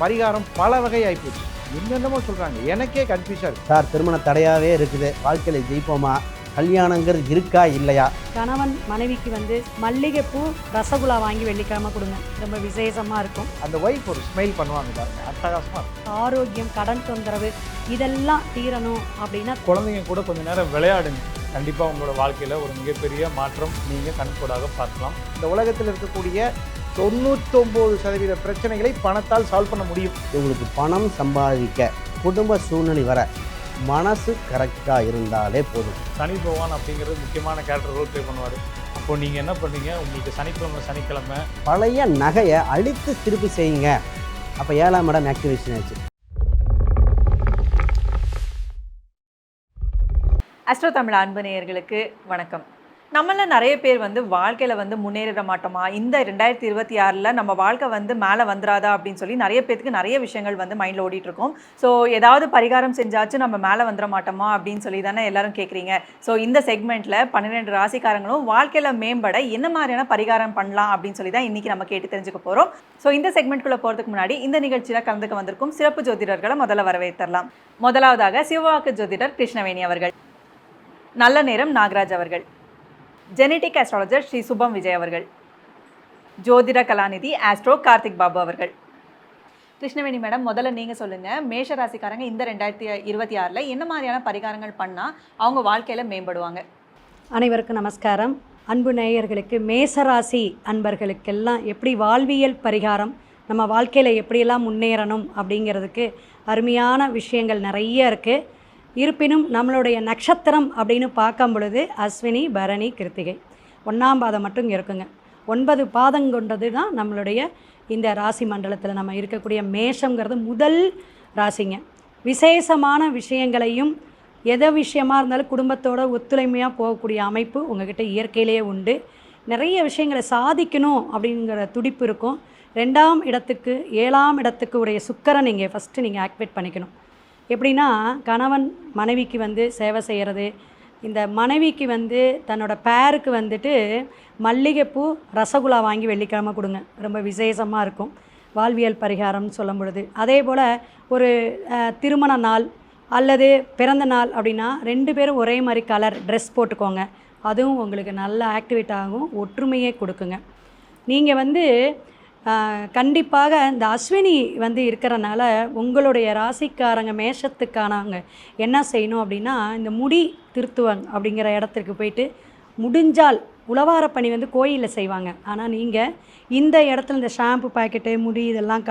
பரிகாரம் பல வகை ஆகிப்போச்சு. என்னென்னமோ சொல்கிறாங்க, எனக்கே கன்ஃபியூஸாக இருக்குது. சார் திருமண தடையாகவே இருக்குது, வாழ்க்கையில் ஜெயிப்போமா, கல்யாணங்கிறது இருக்கா இல்லையா? கணவன் மனைவிக்கு வந்து மல்லிகைப்பூ ரசகுல்லா வாங்கி வெள்ளிக்கிழமை கொடுங்க, ரொம்ப விசேஷமாக இருக்கும். அந்த ஒய்ஃப் ஒரு ஸ்மைல் பண்ணுவாங்க பாருங்க, அட்டகாசமாக இருக்கும். ஆரோக்கியம், கடன் தொந்தரவு இதெல்லாம் தீரணும் அப்படின்னா குழந்தைங்க கூட கொஞ்சம் நேரம் விளையாடுங்க. கண்டிப்பாக உங்களோட வாழ்க்கையில் ஒரு மிகப்பெரிய மாற்றம் நீங்கள் கண்கூடாக பார்க்கலாம். இந்த உலகத்தில் இருக்கக்கூடிய 99% பிரச்சனைகளை பணத்தால் சால்வ் பண்ண முடியும். உங்களுக்கு பணம் சம்பாதிக்க குடும்ப சூழ்நிலை வர மனசு கரெக்டாக இருந்தாலே போதும். சனி பகவான் அப்படிங்கிறது முக்கியமான கேரக்டர் ரோல் ப்ளே பண்ணுவார். அப்போது நீங்கள் என்ன பண்ணுறீங்க, உங்களுக்கு சனிக்கிழமை பழைய நகையை அழித்து திருப்பி செய்யுங்க. அப்போ 7ஆம் இடம் ஆக்டிவேஷன் ஆச்சு. அஸ்ட்ரோ தமிழ் அன்பு நேயர்களுக்கு வணக்கம். நம்மள நிறைய பேர் வந்து வாழ்க்கையில் வந்து முன்னேற மாட்டோமா, இந்த 2026 நம்ம வாழ்க்கை வந்து மேலே வந்துடாதா அப்படின்னு சொல்லி நிறைய பேருக்கு நிறைய விஷயங்கள் வந்து மைண்டில் ஓடிட்டுருக்கோம். ஸோ ஏதாவது பரிகாரம் செஞ்சாச்சும் நம்ம மேலே வந்துட மாட்டோமா அப்படின்னு சொல்லி தானே எல்லாரும் கேட்குறீங்க. ஸோ இந்த செக்மெண்ட்டில் 12 ராசிக்காரங்களும் வாழ்க்கையில் மேம்பட என்ன மாதிரியான பரிகாரம் பண்ணலாம் அப்படின்னு சொல்லி தான் இன்றைக்கி நம்ம கேட்டு தெரிஞ்சுக்க போகிறோம். ஸோ இந்த செக்மெண்ட்குள்ளே போகிறதுக்கு முன்னாடி இந்த நிகழ்ச்சியில் கலந்துக்க வந்திருக்கும் சிறப்பு ஜோதிடர்களை முதல்ல வரவேற்றலாம். முதலாவதாக சிவவாக்கு ஜோதிடர் கிருஷ்ணவேணி அவர்கள், நல்ல நேரம் நாகராஜ் அவர்கள், ஜெனட்டிக் ஆஸ்ட்ராலஜர் ஸ்ரீ சுபம் விஜய் அவர்கள், ஜோதிட கலாநிதி ஆஸ்ட்ரோ கார்த்திக் பாபு அவர்கள். கிருஷ்ணவேணி மேடம், முதல்ல நீங்கள் சொல்லுங்கள், மேஷ ராசிக்காரங்க இந்த 2026 என்ன மாதிரியான பரிகாரங்கள் பண்ணால் அவங்க வாழ்க்கையில் மேம்படுவாங்க? அனைவருக்கும் நமஸ்காரம். அன்பு நேயர்களுக்கு, மேசராசி அன்பர்களுக்கெல்லாம் எப்படி வாழ்வியல் பரிகாரம், நம்ம வாழ்க்கையில் எப்படியெல்லாம் முன்னேறணும் அப்படிங்கிறதுக்கு அருமையான விஷயங்கள் நிறைய இருக்குது. இருப்பினும் நம்மளுடைய நட்சத்திரம் அப்படின்னு பார்க்கும் பொழுது அஸ்வினி, பரணி, கிருத்திகை 1ஆம் பாதம் மட்டும் இருக்குங்க. 9 பாதம் கொண்டது தான் நம்மளுடைய இந்த ராசி மண்டலத்தில் நம்ம இருக்கக்கூடிய மேஷங்கிறது முதல் ராசிங்க. விசேஷமான விஷயங்களையும் எதை விஷயமாக இருந்தாலும் குடும்பத்தோட ஒத்துழைமையாக போகக்கூடிய அமைப்பு உங்கள்கிட்ட இயற்கையிலேயே உண்டு. நிறைய விஷயங்களை சாதிக்கணும் அப்படிங்கிற துடிப்பு இருக்கும். 2ஆம் இடத்துக்கு 7ஆம் இடத்துக்கு உடைய சுக்கிரன் நீங்கள் ஃபஸ்ட்டு நீங்கள் ஆக்டிவேட் பண்ணிக்கணும். எப்படின்னா, கணவன் மனைவிக்கு வந்து சேவை செய்கிறது, இந்த மனைவிக்கு வந்து தன்னோட பேருக்கு வந்துட்டு மல்லிகைப்பூ ரசகுல்லா வாங்கி வெள்ளிக்கிழமை கொடுங்க, ரொம்ப விசேஷமாக இருக்கும் வாழ்வியல் பரிகாரம்னு சொல்லும் பொழுது. அதே போல் ஒரு திருமண நாள் அல்லது பிறந்த நாள் அப்படின்னா 2 பேரும் ஒரே மாதிரி கலர் ட்ரெஸ் போட்டுக்கோங்க, அதுவும் உங்களுக்கு நல்லா ஆக்டிவேட் ஆகும், ஒற்றுமையே கொடுக்குங்க. நீங்கள் வந்து கண்டிப்பாக இந்த அஸ்வினி வந்து இருக்கிறனால உங்களுடைய ராசிக்காரங்க மேஷத்துக்கானவங்க என்ன செய்யணும் அப்படின்னா, இந்த முடி திருத்துவங்க அப்படிங்கிற இடத்துக்கு போயிட்டு முடிஞ்சால் உழவார பணி வந்து கோயிலில் செய்வாங்க. ஆனால் நீங்கள் இந்த இடத்துல இந்த ஷாம்பு பாக்கெட்டு, முடி இதெல்லாம்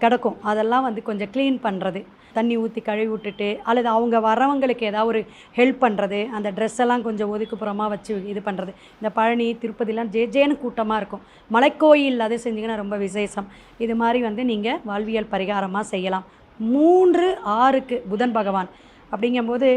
கிடக்கும், அதெல்லாம் வந்து கொஞ்சம் க்ளீன் பண்ணுறது, தண்ணி ஊற்றி கழுவி விட்டுட்டு, அல்லது அவங்க வரவங்களுக்கு ஏதாவது ஒரு ஹெல்ப் பண்ணுறது, அந்த ட்ரெஸ்ஸெல்லாம் கொஞ்சம் ஒதுக்குப்புறமாக வச்சு இது பண்ணுறது. இந்த பழனி, திருப்பதிலாம் ஜேன்னு கூட்டமாக இருக்கும், மலைக்கோயில் அது செஞ்சிங்கன்னா ரொம்ப விசேஷம். இது மாதிரி வந்து நீங்கள் வாழ்வியல் பரிகாரமாக செய்யலாம். 3/6க்கு புதன் பகவான் அப்படிங்கும்போது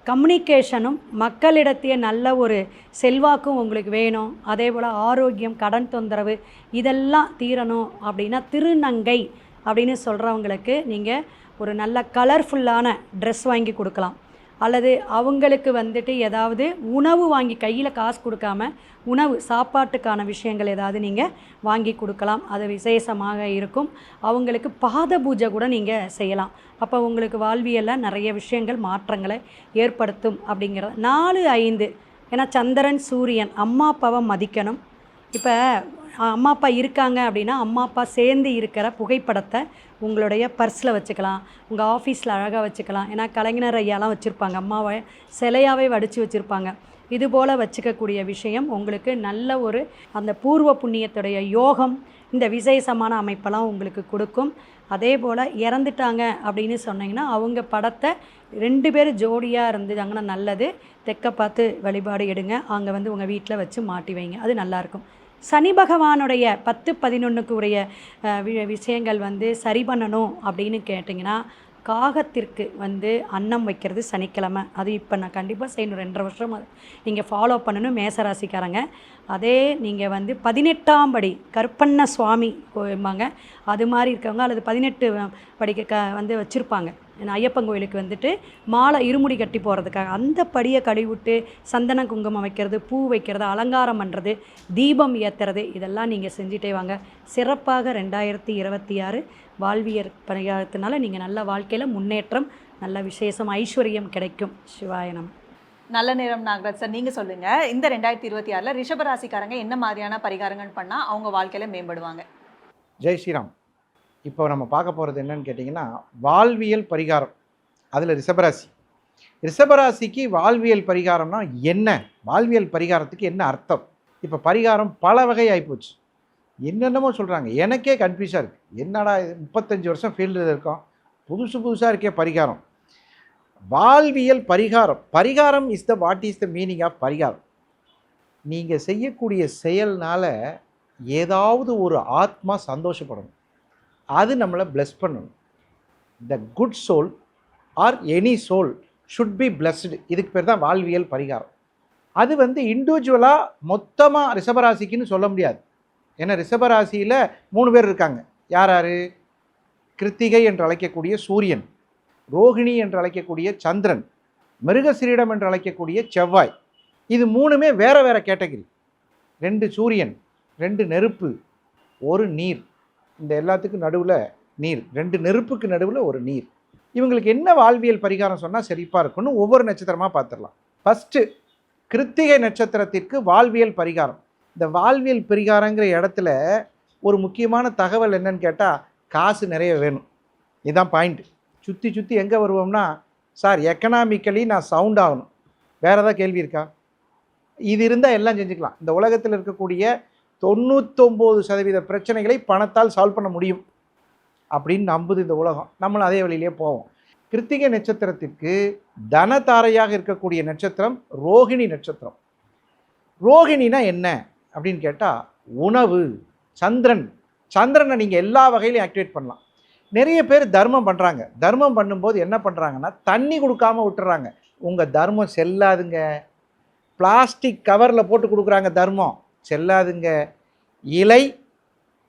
கம்யூனிகேஷனும் மக்களிடத்தையே நல்ல ஒரு செல்வாக்கும் உங்களுக்கு வேணும். அதே போல் ஆரோக்கியம், கடன் தொந்தரவு இதெல்லாம் தீரணும் அப்படின்னா திருநங்கை அப்படின்னு சொல்கிறவங்களுக்கு நீங்கள் ஒரு நல்ல கலர்ஃபுல்லான ட்ரெஸ் வாங்கி கொடுக்கலாம். அல்லது அவங்களுக்கு வந்துட்டு ஏதாவது உணவு வாங்கி, கையில் காசு கொடுக்காம உணவு சாப்பாட்டுக்கான விஷயங்கள் ஏதாவது நீங்கள் வாங்கி கொடுக்கலாம், அது விசேஷமாக இருக்கும். அவங்களுக்கு பாத பூஜை கூட நீங்கள் செய்யலாம். அப்போ உங்களுக்கு வாழ்வியலில் நிறைய விஷயங்கள் மாற்றங்களை ஏற்படுத்தும் அப்படிங்கிறது. 4/5 ஏன்னா சந்திரன், சூரியன், அம்மா அப்பாவை மதிக்கணும். இப்போ அம்மா அப்பா இருக்காங்க அப்படின்னா அம்மா அப்பா சேர்ந்து இருக்கிற புகைப்படத்தை உங்களுடைய பர்ஸில் வச்சுக்கலாம், உங்கள் ஆஃபீஸில் அழகாக வச்சுக்கலாம். ஏன்னா கலைஞர் ஐயாலாம் வச்சுருப்பாங்க, அம்மாவை சிலையாகவே வடித்து வச்சுருப்பாங்க. இதுபோல் வச்சுக்கக்கூடிய விஷயம் உங்களுக்கு நல்ல ஒரு அந்த பூர்வ புண்ணியத்துடைய யோகம், இந்த விசேஷமான அமைப்பெல்லாம் உங்களுக்கு கொடுக்கும். அதே போல் இறந்துட்டாங்க அப்படின்னு சொன்னீங்கன்னா அவங்க படத்தை 2 பேர் ஜோடியாக இருந்துட்டாங்கன்னா நல்லது. தெற்க பார்த்து வழிபாடு எடுங்க, அங்கே வந்து உங்கள் வீட்டில் வச்சு மாட்டி வைங்க, அது நல்லாயிருக்கும். சனி பகவானுடைய 10-11க்கு உடைய விஷயங்கள் வந்து சரி பண்ணணும் அப்படின்னு கேட்டிங்கன்னா, காகத்திற்கு வந்து அன்னம் வைக்கிறது சனிக்கிழமை. அது இப்போ நான் கண்டிப்பாக செய்யணும், 2.5 வருஷம் நீங்கள் ஃபாலோ பண்ணணும் மேசராசிக்காரங்க. அதே நீங்கள் வந்து 18ஆம் படி கருப்பண்ண சுவாமி கோம்பாங்க, அது மாதிரி இருக்கவங்க அல்லது 18 படிக்க வந்து வச்சுருப்பாங்க ஐயப்பன் கோயிலுக்கு வந்துட்டு மாலை இருமுடி கட்டி போகிறதுக்காக அந்த படியை கழுவிட்டு சந்தன குங்குமம் வைக்கிறது, பூ வைக்கிறது, அலங்காரம் பண்ணுறது, தீபம் ஏற்றுறது, இதெல்லாம் நீங்கள் செஞ்சுட்டே வாங்க. சிறப்பாக 2026 வாழ்வியல் பரிகாரத்தினால நீங்கள் நல்ல வாழ்க்கையில் முன்னேற்றம், நல்ல விசேஷம், ஐஸ்வர்யம் கிடைக்கும். சிவாயனம். நல்ல நேரம் நாகராஜ் சார், நீங்கள் சொல்லுங்கள், இந்த 2026 ரிஷபராசிக்காரங்க என்ன மாதிரியான பரிகாரங்கள் பண்ணால் அவங்க வாழ்க்கையில் மேம்படுவாங்க? ஜெய் ஸ்ரீராம். இப்போ நம்ம பார்க்க போகிறது என்னன்னு கேட்டிங்கன்னா, வாழ்வியல் பரிகாரம். அதில் ரிஷபராசிக்கு வாழ்வியல் பரிகாரம்னா என்ன, வாழ்வியல் பரிகாரத்துக்கு என்ன அர்த்தம்? இப்போ பரிகாரம் பல வகை ஆகிப்போச்சு, என்னென்னமோ சொல்கிறாங்க. எனக்கே கன்ஃபியூஸாக இருக்குது. என்னடா 35 வருஷம் ஃபீல்டில் இருக்கோம், புதுசாக இருக்கே பரிகாரம். வாழ்வியல் பரிகாரம் what is the meaning of parikaram? நீங்கள் செய்யக்கூடிய செயல்னால ஏதாவது ஒரு ஆத்மா சந்தோஷப்படணும், அது நம்மளை பிளஸ் பண்ணணும். The good soul or any soul should be blessed. இதுக்கு பேர் தான் வாழ்வியல் பரிகாரம். அது இண்டிவிஜுவலாக மொத்தமாக ரிஷபராசிக்குன்னு சொல்ல முடியாது. ஏன்னா ரிஷபராசியில் 3 பேர் இருக்காங்க. யார்? கிருத்திகை என்று அழைக்கக்கூடிய சூரியன், ரோகிணி என்று அழைக்கக்கூடிய சந்திரன், மிருகசிரீடம் என்று அழைக்கக்கூடிய செவ்வாய். இது 3மே வேறு வேறு கேட்டகரி. 2 சூரியன், 2 நெருப்பு, 1 நீர். இந்த எல்லாத்துக்கும் நடுவில் நீர், 2 நெருப்புக்கு நடுவில் 1 நீர். இவங்களுக்கு என்ன வாழ்வியல் பரிகாரம் சொன்னால் செழிப்பாக இருக்குன்னு ஒவ்வொரு நட்சத்திரமாக பார்த்துடலாம். ஃபஸ்ட்டு கிருத்திகை நட்சத்திரத்திற்கு வாழ்வியல் பரிகாரம். இந்த வாழ்வியல் பரிகாரங்கிற இடத்துல ஒரு முக்கியமான தகவல் என்னன்னு கேட்டால், காசு நிறைய வேணும். இதுதான் பாயிண்ட். சுற்றி எங்கே வருவோம்னா, சார் எக்கனாமிக்கலி நான் சவுண்ட் ஆகணும். வேறு ஏதாவது கேள்வி இருக்கா? இது இருந்தால் எல்லாம் செஞ்சுக்கலாம். இந்த உலகத்தில் இருக்கக்கூடிய 99% பிரச்சனைகளை பணத்தால் சால்வ் பண்ண முடியும் அப்படின்னு நம்புது இந்த உலகம். நம்மளும் அதே வழியிலே போவோம். கிருத்திகை நட்சத்திரத்திற்கு தனதாரையாக இருக்கக்கூடிய நட்சத்திரம் ரோகிணி நட்சத்திரம். ரோகிணினா என்ன அப்படின்னு கேட்டால், உணவு. சந்திரனை நீங்கள் எல்லா வகையிலையும் ஆக்டிவேட் பண்ணலாம். நிறைய பேர் தர்மம் பண்ணுறாங்க. தர்மம் பண்ணும்போது என்ன பண்ணுறாங்கன்னா, தண்ணி கொடுக்காமல் விட்டுறாங்க. உங்கள் தர்மம் செல்லாதுங்க. பிளாஸ்டிக் கவரில் போட்டு கொடுக்குறாங்க, தர்மம் செல்லாதுங்க. இலை,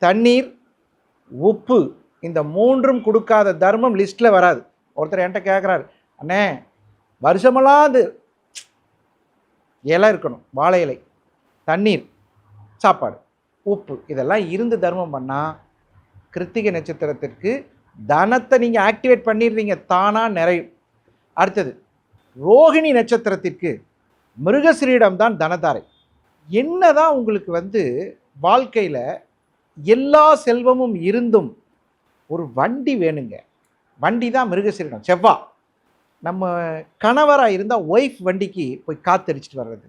தண்ணீர், உப்பு, இந்த 3ம் கொடுக்காத தர்மம் லிஸ்ட்டில் வராது. ஒருத்தர் என்கிட்ட கேட்குறாரு, அண்ணே வருஷமெல்லாம் அது இலை இருக்கணும், வாழை இலை, தண்ணீர், சாப்பாடு, உப்பு, இதெல்லாம் இருந்து தர்மம் பண்ணால் கிருத்திகை நட்சத்திரத்திற்கு தனத்தை நீங்கள் ஆக்டிவேட் பண்ணிடுறீங்க, தானாக நிறையும். அடுத்தது ரோகிணி நட்சத்திரத்திற்கு மிருகசிரீடம் தான் தனதாரை. என்னதான் உங்களுக்கு வாழ்க்கையில் எல்லா செல்வமும் இருந்தும் ஒரு வண்டி வேணுங்க. வண்டி தான் மிருகசிரீடம், செவ்வாய். நம்ம கணவராக இருந்தால் ஒய்ஃப் வண்டிக்கு போய் காற்று அடிச்சுட்டு வர்றது,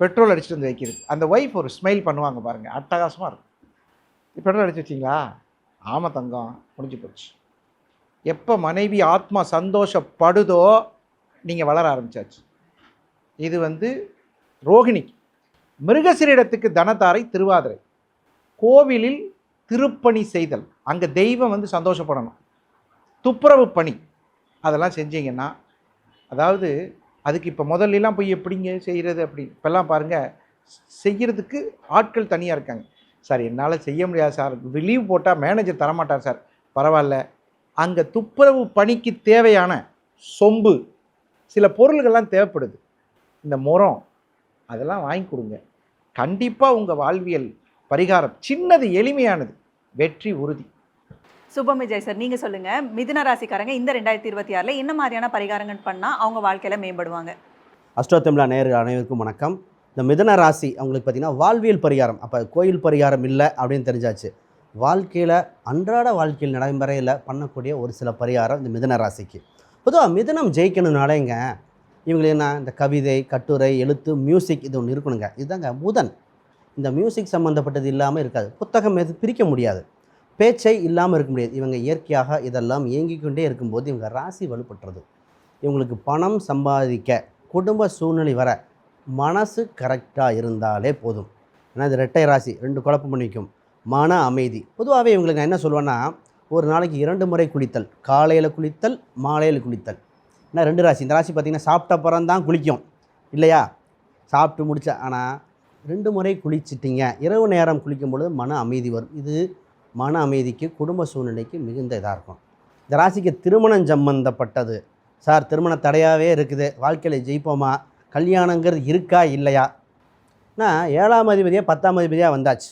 பெட்ரோல் அடிச்சுட்டு வந்து வைக்கிறது. அந்த ஒய்ஃப் ஒரு ஸ்மைல் பண்ணுவாங்க பாருங்கள், அட்டகாசமாக இருக்கும். பெட்ரோல் அடிச்சு வச்சிங்களா? ஆமாம் தங்கம், முடிஞ்சு போச்சு. எப்போ மனைவி ஆத்மா சந்தோஷப்படுதோ நீங்கள் வளர ஆரம்பித்தாச்சு. இது ரோகிணிக்கு. மிருகசிரீடத்துக்கு தனதாரை திருவாதிரை. கோவிலில் திருப்பணி செய்தல், அங்கே தெய்வம் சந்தோஷப்படணும். துப்புரவு பணி அதெல்லாம் செஞ்சீங்கன்னா, அதாவது அதுக்கு இப்போ முதல்லாம் போய் எப்படிங்க செய்கிறது அப்படி, இப்போல்லாம் பாருங்கள் செய்கிறதுக்கு ஆட்கள் தனியாக இருக்காங்க. சார் என்னால் செய்ய முடியாது சார், லீவ் போட்டால் மேனேஜர் தரமாட்டார் சார். பரவாயில்ல, அங்கே துப்புரவு பணிக்கு தேவையான சொம்பு, சில பொருள்கள்லாம் தேவைப்படுது, இந்த முறம், அதெல்லாம் வாங்கி கொடுங்க. கண்டிப்பாக உங்கள் வாழ்வியல் பரிகாரம் சின்னது, எளிமையானது, வெற்றி உறுதி. சுபம் விஜய் சார், நீங்கள் சொல்லுங்கள், மிதுன ராசிக்காரங்க இந்த 2026 என்ன மாதிரியான பரிகாரங்கள் பண்ணால் அவங்க வாழ்க்கையில் மேம்படுவாங்க? அஷ்டோத்தமிழா நேயர்கள் அனைவருக்கும் வணக்கம். இந்த மிதுன ராசி அவங்களுக்கு பார்த்திங்கன்னா வாழ்வியல் பரிகாரம். அப்போ கோயில் பரிகாரம் இல்லை அப்படின்னு தெரிஞ்சாச்சு. வாழ்க்கையில் அன்றாட வாழ்க்கையில் நடைமுறையில் பண்ணக்கூடிய ஒரு சில பரிகாரம் இந்த மிதுன ராசிக்கு. பொதுவாக மிதுனம் ஜெயிக்கணும்னாலேங்க இவங்களுக்கு என்ன, இந்த கவிதை, கட்டுரை, எழுத்து, மியூசிக், இது ஒன்று இருக்கணுங்க. இதுதாங்க புதன். இந்த மியூசிக் சம்மந்தப்பட்டது இல்லாமல் இருக்காது. புத்தகம் எது பிரிக்க முடியாது, பேச்சை இல்லாமல் இருக்க முடியாது. இவங்க இயற்கையாக இதெல்லாம் இயங்கிக்கொண்டே இருக்கும்போது இவங்க ராசி வலுப்பட்டுறது. இவங்களுக்கு பணம் சம்பாதிக்க, குடும்ப சூழ்நிலை வர மனசு கரெக்டாக இருந்தாலே போதும். ஏன்னா இது ரெட்டை ராசி, 2 குழப்பம் பண்ணிக்கும். மன அமைதி. பொதுவாகவே இவங்களுக்கு நான் என்ன சொல்லுவேன்னா, ஒரு நாளைக்கு 2 முறை குளித்தல், காலையில் குளித்தல், மாலையில் குளித்தல். ஏன்னா 2 ராசி, இந்த ராசி பார்த்திங்கன்னா சாப்பிட்ட அப்புறம் தான் குளிக்கும் இல்லையா, சாப்பிட்டு முடித்தா. ஆனால் 2 முறை குளிச்சிட்டிங்க, இரவு நேரம் குளிக்கும் பொழுது மன அமைதி வரும். இது மன அமைதிக்கு, குடும்ப சூழ்நிலைக்கு மிகுந்த இதாக இருக்கும். இந்த ராசிக்கு திருமணம் சம்பந்தப்பட்டது. சார் திருமண தடையாகவே இருக்குது, வாழ்க்கையில் ஜெயிப்போமா, கல்யாணங்கிறது இருக்கா இல்லையா? நான் 7ஆம் அதிபதியாக 10ஆம் அதிபதியாக வந்தாச்சு.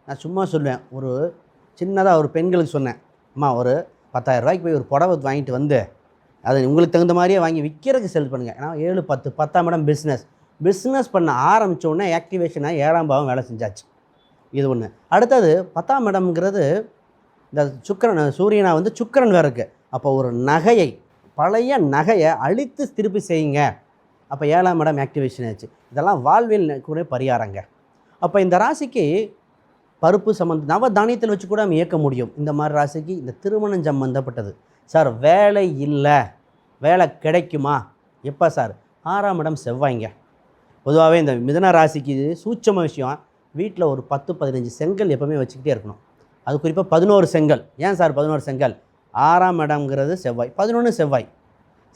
நான் சும்மா சொல்லுவேன், ஒரு சின்னதாக ஒரு பெண்களுக்கு சொன்னேன், அம்மா ஒரு 10,000 ரூபாய்க்கு போய் ஒரு புடவை வாங்கிட்டு வந்து அது உங்களுக்கு தகுந்த மாதிரியே வாங்கி விற்கிறதுக்கு செல் பண்ணுங்கள். ஏன்னா 7, 10, 10ஆம் இடம் பிஸ்னஸ் பண்ண ஆரம்பித்த உடனே ஆக்டிவேஷனாக 7ஆம் பாவம் வேலை செஞ்சாச்சு. இது ஒன்று. அடுத்தது 10ஆம் இடம்ங்கிறது இந்த சூரியனாக வந்து சுக்கிரன் வேறு இருக்குது. அப்போ ஒரு நகையை, பழைய நகையை அழித்து திருப்பி செய்யுங்க. அப்போ 7ஆம் இடம் ஆக்டிவேஷன் ஆச்சு. இதெல்லாம் வாழ்வியல் கூட பரிகாரங்க. அப்போ இந்த ராசிக்கு பருப்பு நவ தானியத்தில் வச்சு கூட நம்ம இயக்க முடியும். இந்த மாதிரி ராசிக்கு இந்த திருமணம் சம்பந்தப்பட்டது. சார் வேலை இல்லை, வேலை கிடைக்குமா? எப்போ சார்? 6ஆம் இடம் செவ்வாய்ங்க. பொதுவாகவே இந்த மிதுன ராசிக்கு சூட்சம விஷயம், வீட்டில் ஒரு 10-15 செங்கல் எப்போவுமே வச்சுக்கிட்டே இருக்கணும். அது குறிப்பாக 11 செங்கல். ஏன் சார் 11 செங்கல்? 6ஆம் இடம்ங்கிறது செவ்வாய், 11 செவ்வாய்,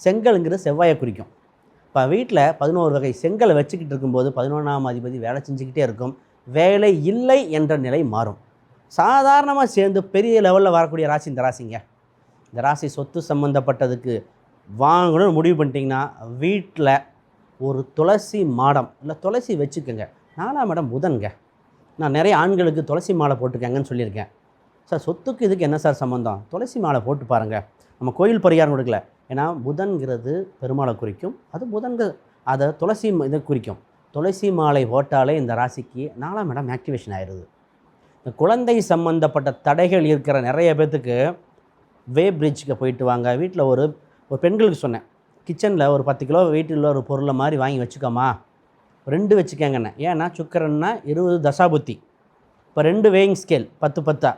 செங்கல்ங்கிறது செவ்வாயை குறிக்கும். இப்போ வீட்டில் 11 வகை செங்கலை வச்சுக்கிட்டு இருக்கும்போது 11ஆம் அதிபதி வேலை செஞ்சுக்கிட்டே இருக்கும். வேலை இல்லை என்ற நிலை மாறும். சாதாரணமாக சேர்ந்து பெரிய லெவலில் வரக்கூடிய ராசி இந்த ராசிங்க. இந்த ராசி சொத்து சம்மந்தப்பட்டதுக்கு வாங்கணும்னு முடிவு பண்ணிட்டீங்கன்னா வீட்டில் ஒரு துளசி மாடம் இல்லை துளசி வச்சுக்கோங்க. 4ஆம் இடம் புதன்ங்க. நான் நிறைய ஆண்களுக்கு துளசி மாலை போட்டுக்கங்கன்னு சொல்லியிருக்கேன். சார் சொத்துக்கு இதுக்கு என்ன சார் சம்மந்தம்? துளசி மாலை போட்டு பாருங்கள். நம்ம கோயில் பரிகாரம் கொடுக்கல, ஏன்னா புதன்கிறது பெருமாளை குறிக்கும். அது புதன்கிறது அதை துளசி இதை குறிக்கும். துளசி மாலை போட்டாலே இந்த ராசிக்கு 4ஆம் இடம் ஆக்டிவேஷன் ஆயிடுது. இந்த குழந்தை சம்மந்தப்பட்ட தடைகள் இருக்கிற நிறைய பேர்த்துக்கு வே பிரிட்ஜுக்கு போயிட்டு வாங்க. வீட்டில் ஒரு பெண்களுக்கு சொன்னேன், கிச்சனில் ஒரு 10 கிலோ வெயிட்டில் ஒரு பொருளை மாதிரி வாங்கி வச்சுக்கோமா, 2 வச்சுக்கங்கண்ணே. ஏன்னா சுக்கரன்னா 20 தசாபுத்தி, இப்போ 2 வேயிங் ஸ்கேல் 10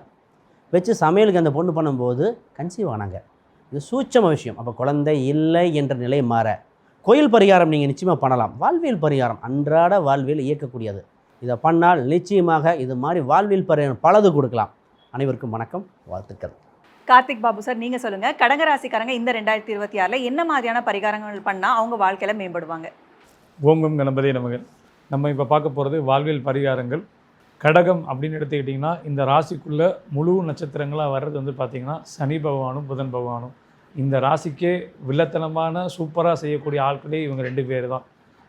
வச்சு சமையலுக்கு அந்த பொண்ணு பண்ணும்போது கன்சீவ் ஆனாங்க. இது சூட்சம விஷயம். அப்போ குழந்தை இல்லை என்ற நிலை மாற கோயில் பரிகாரம் நீங்கள் நிச்சயமாக பண்ணலாம். வாழ்வியல் பரிகாரம் அன்றாட வாழ்வியல் இயக்கக்கூடியது. இதை பண்ணால் நிச்சயமாக இது மாதிரி வாழ்வியல் பரிகாரம் பலது கொடுக்கலாம். அனைவருக்கும் வணக்கம், வாழ்த்துக்கள். கார்த்திக் பாபு சார், நீங்கள் சொல்லுங்கள், கடகராசிக்காரங்க இந்த 2026 என்ன மாதிரியான பரிகாரங்கள் பண்ணால் அவங்க வாழ்க்கையில் மேம்படுவாங்க? ஓம் கணபதி நமக்கு. நம்ம இப்போ பார்க்க போகிறது வாழ்வியல் பரிகாரங்கள். கடகம் அப்படின்னு எடுத்துக்கிட்டிங்கன்னா இந்த ராசிக்குள்ளே முழு நட்சத்திரங்களாக வர்றது வந்து பார்த்திங்கன்னா சனி பகவானும் புதன் பகவானும். இந்த ராசிக்கே வில்லத்தனமான சூப்பராக செய்யக்கூடிய ஆட்களே இவங்க 2 பேர் தான்.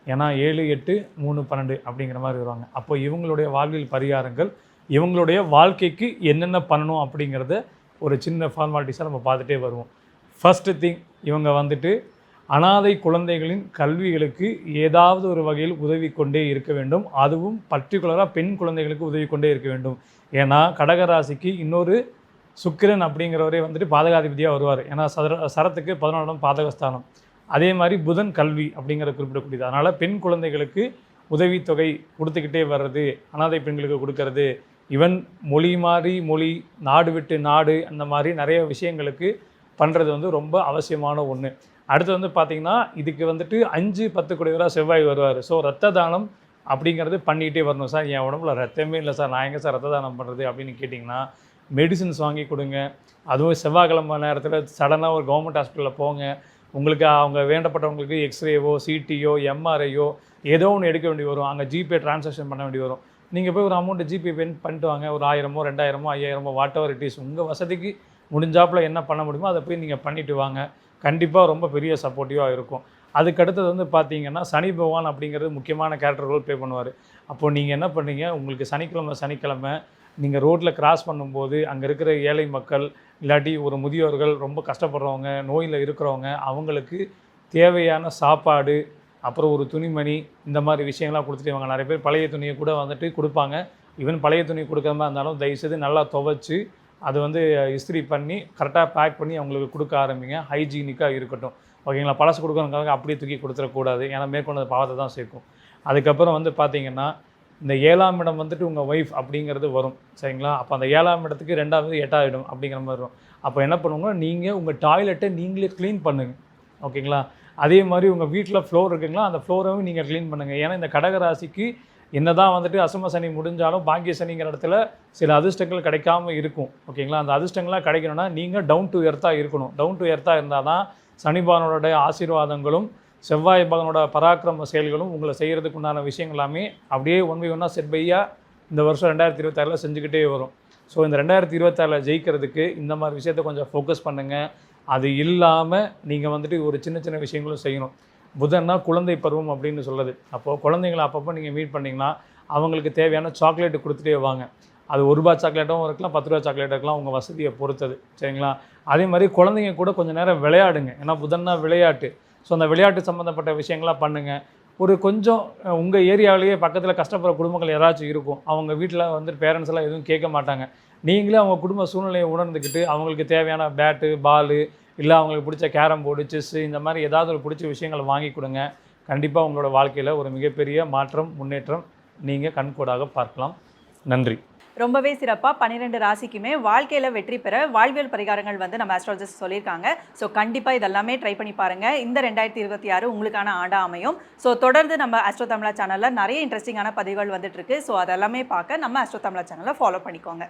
ஏன்னா 7, 8, 3, 12 அப்படிங்கிற மாதிரி வருவாங்க. அப்போ இவங்களுடைய வாழ்வியல் பரிகாரங்கள், இவங்களுடைய வாழ்க்கைக்கு என்னென்ன பண்ணணும் அப்படிங்கிறத ஒரு சின்ன ஃபார்மாலிட்டிஸாக நம்ம பார்த்துட்டே வருவோம். ஃபஸ்ட்டு திங், இவங்க வந்துட்டு அனாதை குழந்தைகளின் கல்விகளுக்கு ஏதாவது ஒரு வகையில் உதவி கொண்டே இருக்க வேண்டும். அதுவும் பர்டிகுலராக பெண் குழந்தைகளுக்கு உதவி கொண்டே இருக்க வேண்டும். ஏன்னா கடகராசிக்கு இன்னொரு சுக்கிரன் அப்படிங்கிறவரே வந்துட்டு பாதகாதிபதியாக வருவார். ஏன்னா சரத்துக்கு 11ஆம் இடம் பாதகஸ்தானம். அதே மாதிரி புதன் கல்வி அப்படிங்கிற குறிப்பிடக்கூடியது. அதனால் பெண் குழந்தைகளுக்கு உதவித்தொகை கொடுத்துக்கிட்டே வர்றது, அனாதை பெண்களுக்கு கொடுக்கறது, ஈவன் மொழி மாறி மொழி, நாடு விட்டு நாடு, அந்த மாதிரி நிறைய விஷயங்களுக்கு பண்ணுறது வந்து ரொம்ப அவசியமான ஒன்று. அடுத்து வந்து பார்த்திங்கன்னா இதுக்கு வந்துட்டு 5, 10 கூடியவராக செவ்வாய் வருவார். ஸோ ரத்த தானம் அப்படிங்கிறது பண்ணிக்கிட்டே வரணும். சார் என் உடம்புல ரத்தமே இல்லை சார், நான் எங்கே சார் ரத்த தானம் பண்ணுறது அப்படின்னு கேட்டிங்கன்னா மெடிசின்ஸ் வாங்கி கொடுங்க. அதுவும் செவ்வாய்க்கிழமை நேரத்தில் சடனாக ஒரு கவர்மெண்ட் ஹாஸ்பிட்டலில் போங்க. உங்களுக்கு அவங்க வேண்டப்பட்டவங்களுக்கு எக்ஸ்ரேவோ, சிடியோ, எம்ஆர்ஐயோ ஏதோ ஒன்று எடுக்க வேண்டி வரும். அங்கே ஜிபே ட்ரான்சாக்ஷன் பண்ண வேண்டி வரும். நீங்கள் போய் ஒரு அமௌண்ட்டு ஜிபே பண்ணிட்டு வாங்க. ஒரு 1000, 2000, 5000, வாட் எவர் இட் இஸ், உங்கள் வசதிக்கு முடிஞ்சாப்பில் என்ன பண்ண முடியுமோ அதை போய் நீங்கள் பண்ணிவிட்டு வாங்க. கண்டிப்பாக ரொம்ப பெரிய சப்போர்ட்டிவாக இருக்கும். அதுக்கடுத்தது வந்து பார்த்தீங்கன்னா சனி பகவான் அப்படிங்கிறது முக்கியமான கேரக்டர் ரோல் ப்ளே பண்ணுவார். அப்போது நீங்கள் என்ன பண்ணுறீங்க, உங்களுக்கு சனிக்கிழமை நீங்கள் ரோட்டில் கிராஸ் பண்ணும்போது அங்கே இருக்கிற ஏழை மக்கள் இல்லாட்டி ஒரு முதியோர்கள், ரொம்ப கஷ்டப்படுறவங்க, நோயில் இருக்கிறவங்க, அவங்களுக்கு தேவையான சாப்பாடு, அப்புறம் ஒரு துணிமணி, இந்த மாதிரி விஷயங்கள்லாம் கொடுத்துட்டு வாங்க. நிறைய பேர் பழைய துணியை கூட வந்துட்டு கொடுப்பாங்க. ஈவன் பழைய துணி கொடுக்குற மாதிரி இருந்தாலும் தயவுசெய்து நல்லா துவைச்சி அது வந்து இஸ்திரி பண்ணி கரெக்டாக பேக் பண்ணி அவங்களுக்கு கொடுக்க ஆரம்பிங்க. ஹைஜீனிக்காக இருக்கட்டும், ஓகேங்களா? பழசு கொடுக்குறதுக்காக அப்படியே தூக்கி கொடுத்துடக்கூடாது, ஏன்னா மேற்கொண்டு பாவத்தை தான் சேர்க்கும். அதுக்கப்புறம் வந்து பார்த்திங்கன்னா இந்த 7ஆம் இடம் வந்துட்டு உங்கள் ஒய்ஃப் அப்படிங்கிறது வரும், சரிங்களா? அப்போ அந்த 7ஆம் இடத்துக்கு 2வது 8ஆம் இடம் அப்படிங்கிற மாதிரி வரும். அப்போ என்ன பண்ணுவோங்க, நீங்கள் உங்கள் டாய்லெட்டை நீங்களே க்ளீன் பண்ணுங்கள், ஓகேங்களா? அதே மாதிரி உங்கள் வீட்டில் ஃப்ளோர் இருக்குங்களா, அந்த ஃப்ளோரையும் நீங்கள் க்ளீன் பண்ணுங்கள். ஏன்னா இந்த கடகராசிக்கு என்ன தான் வந்துட்டு அசும சனி முடிஞ்சாலும் பாக்கிய சனிங்கிற இடத்துல சில அதிர்ஷ்டங்கள் கிடைக்காம இருக்கும், ஓகேங்களா? அந்த அதிர்ஷ்டங்கள்லாம் கிடைக்கணும்னா நீங்கள் டவுன் டு எர்த்தாக இருக்கணும். டவுன் டு எர்த்தாக இருந்தால் தான் சனி பகவானோட ஆசீர்வாதங்களும் செவ்வாய் பகவானோட பராக்கிரம செயல்களும் உங்களை செய்கிறதுக்கு உண்டான விஷயங்கள் எல்லாமே அப்படியே 1 by 1 செட் பையாக இந்த வருஷம் 2026 செஞ்சுக்கிட்டே வரும். ஸோ இந்த 2026 ஜெயிக்கிறதுக்கு இந்த மாதிரி விஷயத்தை கொஞ்சம் ஃபோக்கஸ் பண்ணுங்கள். அது இல்லாமல் நீங்கள் வந்துட்டு ஒரு சின்ன சின்ன விஷயங்களும் செய்யணும். புதன்னா குழந்தை பருவம் அப்படின்னு சொல்லுது. அப்போது குழந்தைங்களை அப்பப்போ நீங்கள் மீட் பண்ணிங்கன்னா அவங்களுக்கு தேவையான சாக்லேட்டு கொடுத்துட்டே வாங்க. அது ₹1 சாக்லேட்டும் இருக்கலாம், ₹10 சாக்லேட் இருக்கலாம், உங்கள் வசதியை பொறுத்தது. சரிங்களா? அதே மாதிரி குழந்தைங்க கூட கொஞ்சம் நேரம் விளையாடுங்க. ஏன்னா புதன்னா விளையாட்டு. ஸோ அந்த விளையாட்டு சம்மந்தப்பட்ட விஷயங்களாக பண்ணுங்கள். ஒரு கொஞ்சம் உங்கள் ஏரியாவிலேயே பக்கத்தில் கஷ்டப்படுற குடும்பங்கள் யாராச்சும் இருக்கும். அவங்க வீட்டில் வந்துட்டு பேரண்ட்ஸ் எல்லாம் எதுவும் கேட்க மாட்டாங்க. நீங்களே அவங்க குடும்ப சூழ்நிலையை உணர்ந்துக்கிட்டு அவங்களுக்கு தேவையான பேட்டு, பாலு, இல்லை அவங்களுக்கு பிடிச்ச கேரம் போர்டு, செஸ்ஸு, இந்த மாதிரி ஏதாவது ஒரு பிடிச்ச விஷயங்களை வாங்கி கொடுங்க. கண்டிப்பாக உங்களோட வாழ்க்கையில் ஒரு மிகப்பெரிய மாற்றம், முன்னேற்றம் நீங்கள் கண்கூடாக பார்க்கலாம். நன்றி. ரொம்பவே சிறப்பாக 12 ராசிக்குமே வாழ்க்கையில் வெற்றி பெற வாழ்வியல் பரிகாரங்கள் வந்து நம்ம ஆஸ்ட்ராலஜிஸ்ட் சொல்லியிருக்காங்க. ஸோ கண்டிப்பாக இதெல்லாமே ட்ரை பண்ணி பாருங்கள். இந்த 2026 உங்களுக்கான ஆண்டாக அமையும். ஸோ தொடர்ந்து நம்ம ஆஸ்ட்ரோ தமிழா சேனலில் நிறைய இன்ட்ரெஸ்டிங்கான பதிவுகள் வந்துட்டுருக்கு. ஸோ அதெல்லாமே பார்க்க நம்ம ஆஸ்ட்ரோ தமிழா சேனலை ஃபாலோ பண்ணிக்கோங்க.